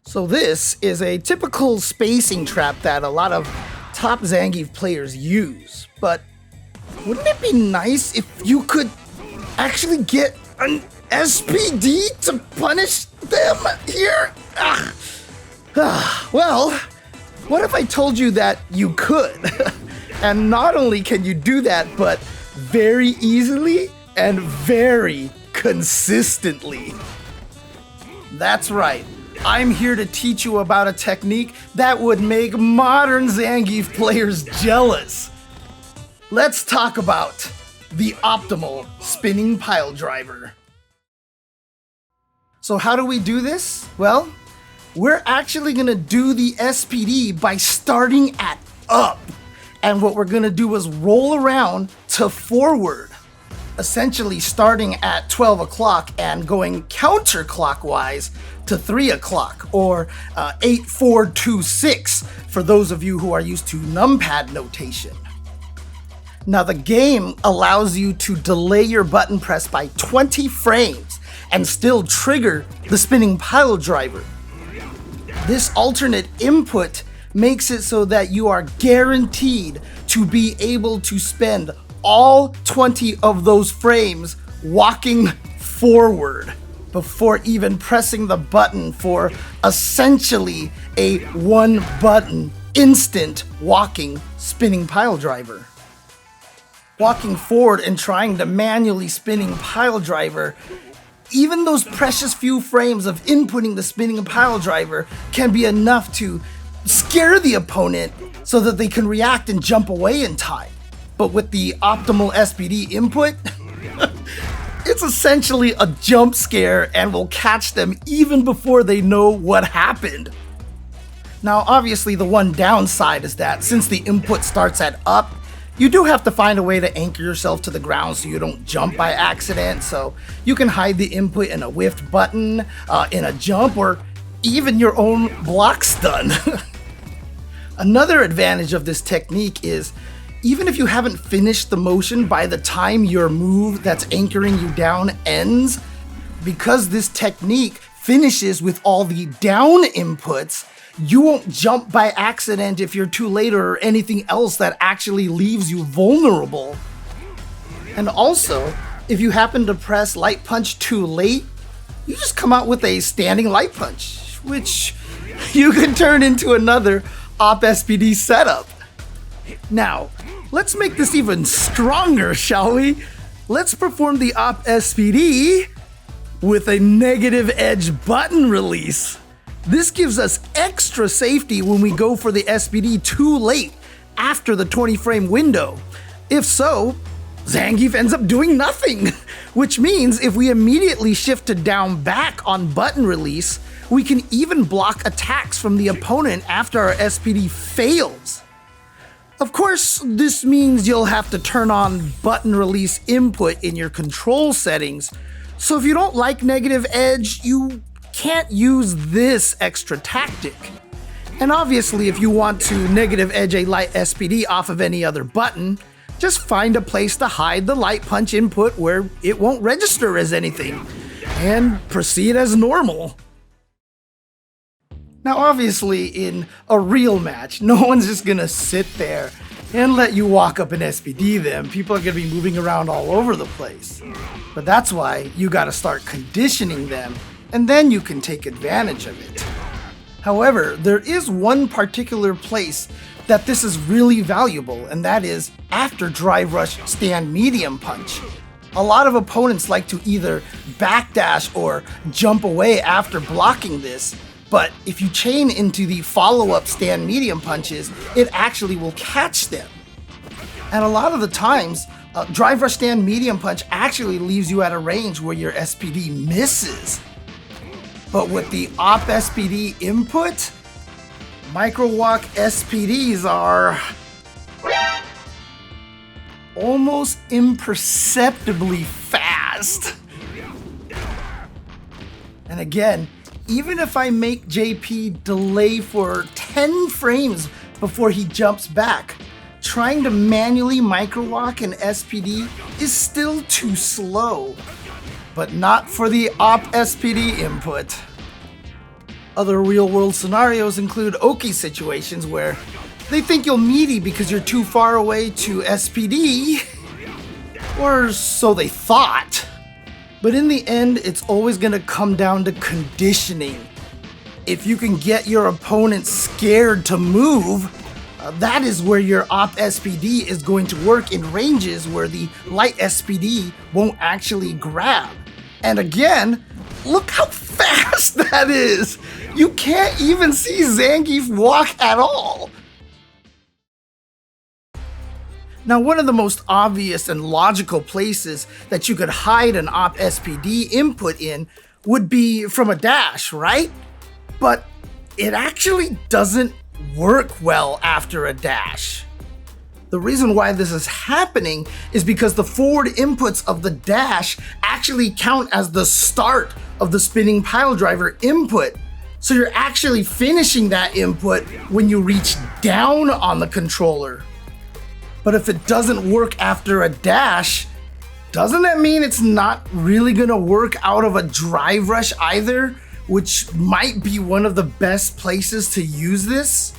So this is a typical spacing trap that a lot of top Zangief players use, but wouldn't it be nice if you could actually get an SPD to punish them here? Well, what if I told you that you could? And not only can you do that, but very easily and very consistently. That's right. I'm here to teach you about a technique that would make modern Zangief players jealous. Let's talk about the optimal spinning pile driver. So how do we do this? Well, we're actually gonna do the SPD by starting at up. And what we're gonna do is roll around to forward, essentially starting at 12 o'clock and going counterclockwise to 3 o'clock, or 8, 4, 2, 6 for those of you who are used to numpad notation. Now the game allows you to delay your button press by 20 frames and still trigger the spinning pile driver. This alternate input makes it so that you are guaranteed to be able to spend all 20 of those frames walking forward before even pressing the button for essentially a one button instant walking spinning pile driver. Walking forward and trying to manually spinning pile driver, even those precious few frames of inputting the spinning pile driver can be enough to scare the opponent so that they can react and jump away in time. But with the optimal SPD input, it's essentially a jump scare and will catch them even before they know what happened. Now, obviously, the one downside is that since the input starts at up, you do have to find a way to anchor yourself to the ground so you don't jump by accident. So you can hide the input in a whiffed button, in a jump, or even your own block stun. Another advantage of this technique is even if you haven't finished the motion by the time your move that's anchoring you down ends, because this technique finishes with all the down inputs, you won't jump by accident if you're too late or anything else that actually leaves you vulnerable. And also, if you happen to press light punch too late, you just come out with a standing light punch, which you can turn into another Op SPD setup. Now, let's make this even stronger, shall we? Let's perform the Op SPD with a negative edge button release. This gives us extra safety when we go for the SPD too late after the 20 frame window. If so, Zangief ends up doing nothing, which means if we immediately shift to down back on button release, we can even block attacks from the opponent after our SPD fails. Of course, this means you'll have to turn on button release input in your control settings, so if you don't like negative edge, you can't use this extra tactic. And obviously, if you want to negative edge a light SPD off of any other button, just find a place to hide the light punch input where it won't register as anything, and proceed as normal. Now obviously, in a real match, no one's just gonna sit there and let you walk up and SPD them. People are gonna be moving around all over the place. But that's why you gotta start conditioning them, and then you can take advantage of it. However, there is one particular place that this is really valuable, and that is after drive rush stand medium punch. A lot of opponents like to either backdash or jump away after blocking this, but if you chain into the follow-up stand medium punches, it actually will catch them. And a lot of the times, drive rush stand medium punch actually leaves you at a range where your SPD misses. But with the Op SPD input, micro walk SPDs are almost imperceptibly fast. And again, even if I make JP delay for 10 frames before he jumps back, trying to manually micro walk an SPD is still too slow. But not for the Op SPD input. Other real-world scenarios include Oki situations where they think you'll meaty because you're too far away to SPD, or so they thought. But in the end, it's always going to come down to conditioning. If you can get your opponent scared to move, that is where your Op SPD is going to work in ranges where the light SPD won't actually grab. And again, look how fast that is! You can't even see Zangief walk at all! Now, one of the most obvious and logical places that you could hide an Op SPD input in would be from a dash, right? But it actually doesn't work well after a dash. The reason why this is happening is because the forward inputs of the dash actually count as the start of the spinning pile driver input. So you're actually finishing that input when you reach down on the controller. But if it doesn't work after a dash, doesn't that mean it's not really gonna work out of a drive rush either, which might be one of the best places to use this?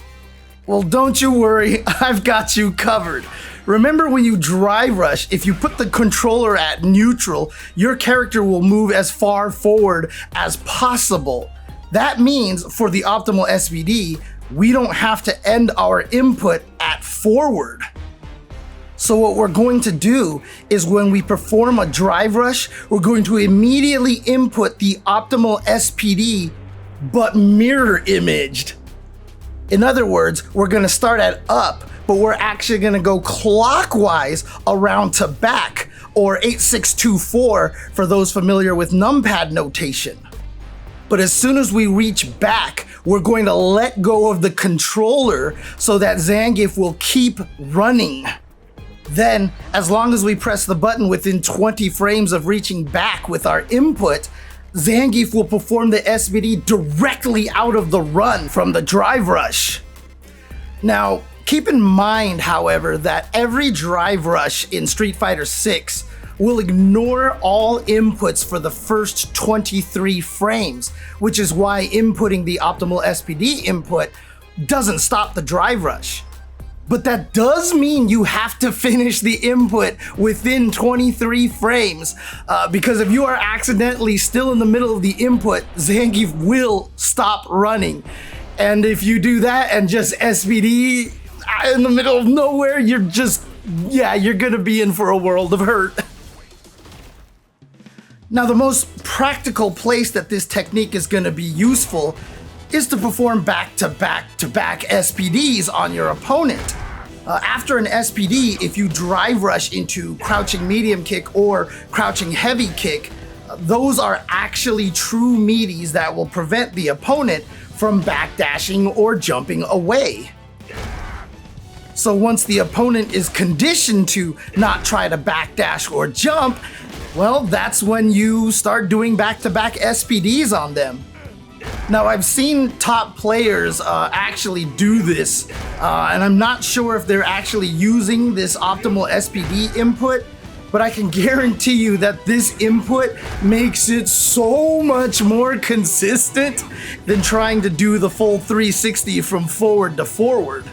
Well, don't you worry, I've got you covered. Remember, when you drive rush, if you put the controller at neutral, your character will move as far forward as possible. That means for the optimal SPD, we don't have to end our input at forward. So what we're going to do is when we perform a drive rush, we're going to immediately input the optimal SPD, but mirror imaged. In other words, we're going to start at up, but we're actually going to go clockwise around to back, or 8624 for those familiar with numpad notation. But as soon as we reach back, we're going to let go of the controller so that Zangief will keep running. Then, as long as we press the button within 20 frames of reaching back with our input, Zangief will perform the SPD directly out of the run from the drive rush. Now, keep in mind, however, that every drive rush in Street Fighter 6 will ignore all inputs for the first 23 frames, which is why inputting the optimal SPD input doesn't stop the drive rush. But that does mean you have to finish the input within 23 frames, because if you are accidentally still in the middle of the input, Zangief will stop running. And if you do that and just SPD in the middle of nowhere, you're gonna be in for a world of hurt. Now, the most practical place that this technique is gonna be useful is to perform back-to-back-to-back SPDs on your opponent. After an SPD, if you drive rush into crouching medium kick or crouching heavy kick, those are actually true meaties that will prevent the opponent from backdashing or jumping away. So once the opponent is conditioned to not try to backdash or jump, well, that's when you start doing back-to-back SPDs on them. Now, I've seen top players actually do this, and I'm not sure if they're actually using this optimal SPD input, but I can guarantee you that this input makes it so much more consistent than trying to do the full 360 from forward to forward.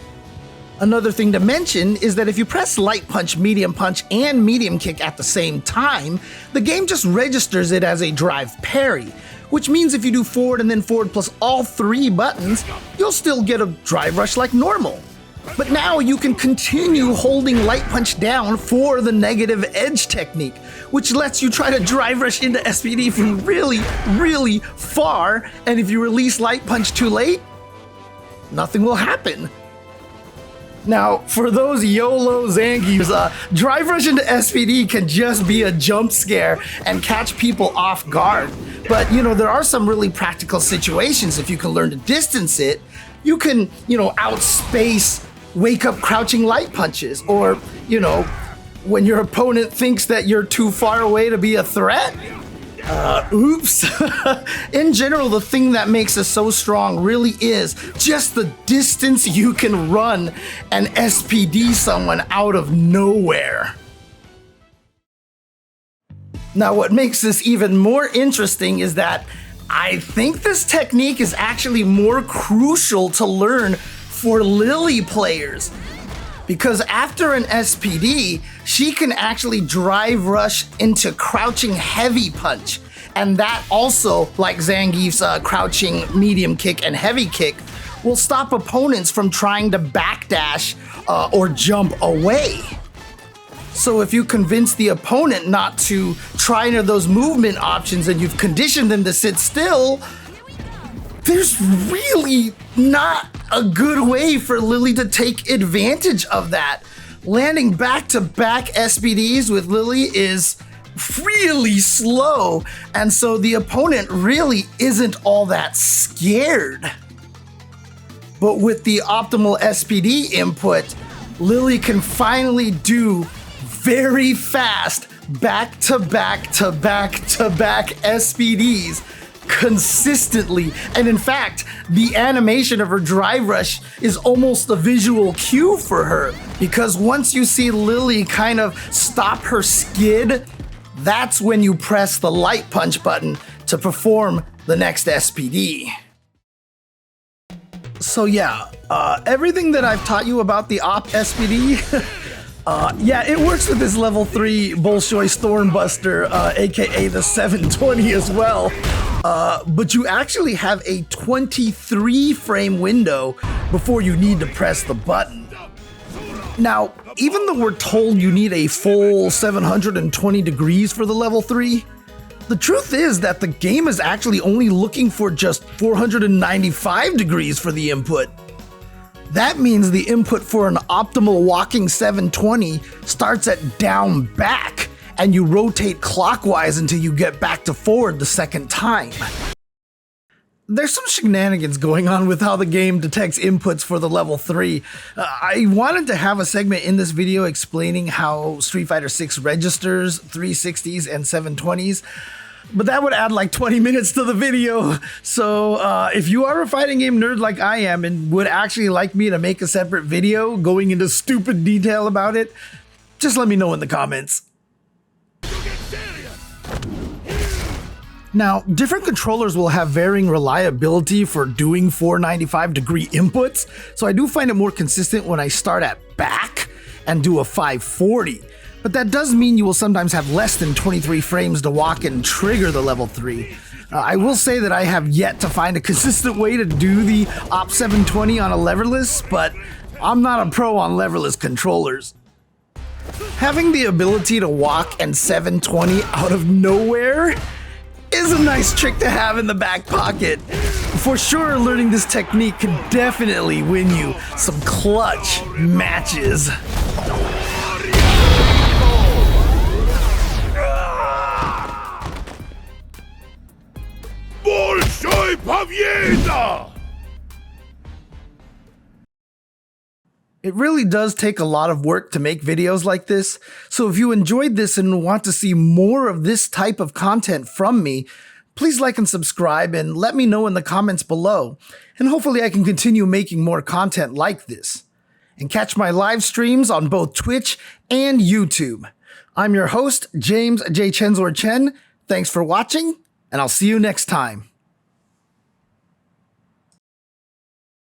Another thing to mention is that if you press light punch, medium punch, and medium kick at the same time, the game just registers it as a drive parry, which means if you do forward and then forward plus all three buttons, you'll still get a drive rush like normal. But now you can continue holding light punch down for the negative edge technique, which lets you try to drive rush into SPD from really, really far, and if you release light punch too late, nothing will happen. Now, for those YOLO Zangiefs, drive rush into SPD can just be a jump scare and catch people off guard. But, there are some really practical situations. If you can learn to distance it, you can, outspace wake up crouching light punches, or, when your opponent thinks that you're too far away to be a threat. Oops. In general, the thing that makes us so strong really is just the distance you can run and SPD someone out of nowhere. Now, what makes this even more interesting is that I think this technique is actually more crucial to learn for Lily players, because after an SPD, she can actually drive rush into crouching heavy punch. And that also, like Zangief's crouching medium kick and heavy kick, will stop opponents from trying to backdash or jump away. So if you convince the opponent not to try any of those movement options and you've conditioned them to sit still, there's really not a good way for Lily to take advantage of that. Landing back-to-back SPDs with Lily is really slow, and so the opponent really isn't all that scared. But with the optimal SPD input, Lily can finally do very fast back-to-back-to-back-to-back SPDs consistently. And in fact, the animation of her drive rush is almost a visual cue for her, because once you see Lily kind of stop her skid, that's when you press the light punch button to perform the next SPD. So yeah, everything that I've taught you about the Op SPD, yeah, it works with this level 3 Bolshoi Stormbuster, aka the 720 as well. But you actually have a 23 frame window before you need to press the button. Now, even though we're told you need a full 720 degrees for the level 3, the truth is that the game is actually only looking for just 495 degrees for the input. That means the input for an optimal walking 720 starts at down back, and you rotate clockwise until you get back to forward the second time. There's some shenanigans going on with how the game detects inputs for the level 3. I wanted to have a segment in this video explaining how Street Fighter 6 registers 360s and 720s, but that would add like 20 minutes to the video. So if you are a fighting game nerd like I am and would actually like me to make a separate video going into stupid detail about it, just let me know in the comments. Now, different controllers will have varying reliability for doing 495 degree inputs, so I do find it more consistent when I start at back and do a 540. But that does mean you will sometimes have less than 23 frames to walk and trigger the level 3. I will say that I have yet to find a consistent way to do the Op 720 on a leverless, but I'm not a pro on leverless controllers. Having the ability to walk and 720 out of nowhere is a nice trick to have in the back pocket. For sure, learning this technique can definitely win you some clutch matches. Bolshoi Pavieda! It really does take a lot of work to make videos like this, so if you enjoyed this and want to see more of this type of content from me, please like and subscribe and let me know in the comments below, and hopefully I can continue making more content like this. And catch my live streams on both Twitch and YouTube. I'm your host, James J. Chenzor Chen. Thanks for watching, and I'll see you next time.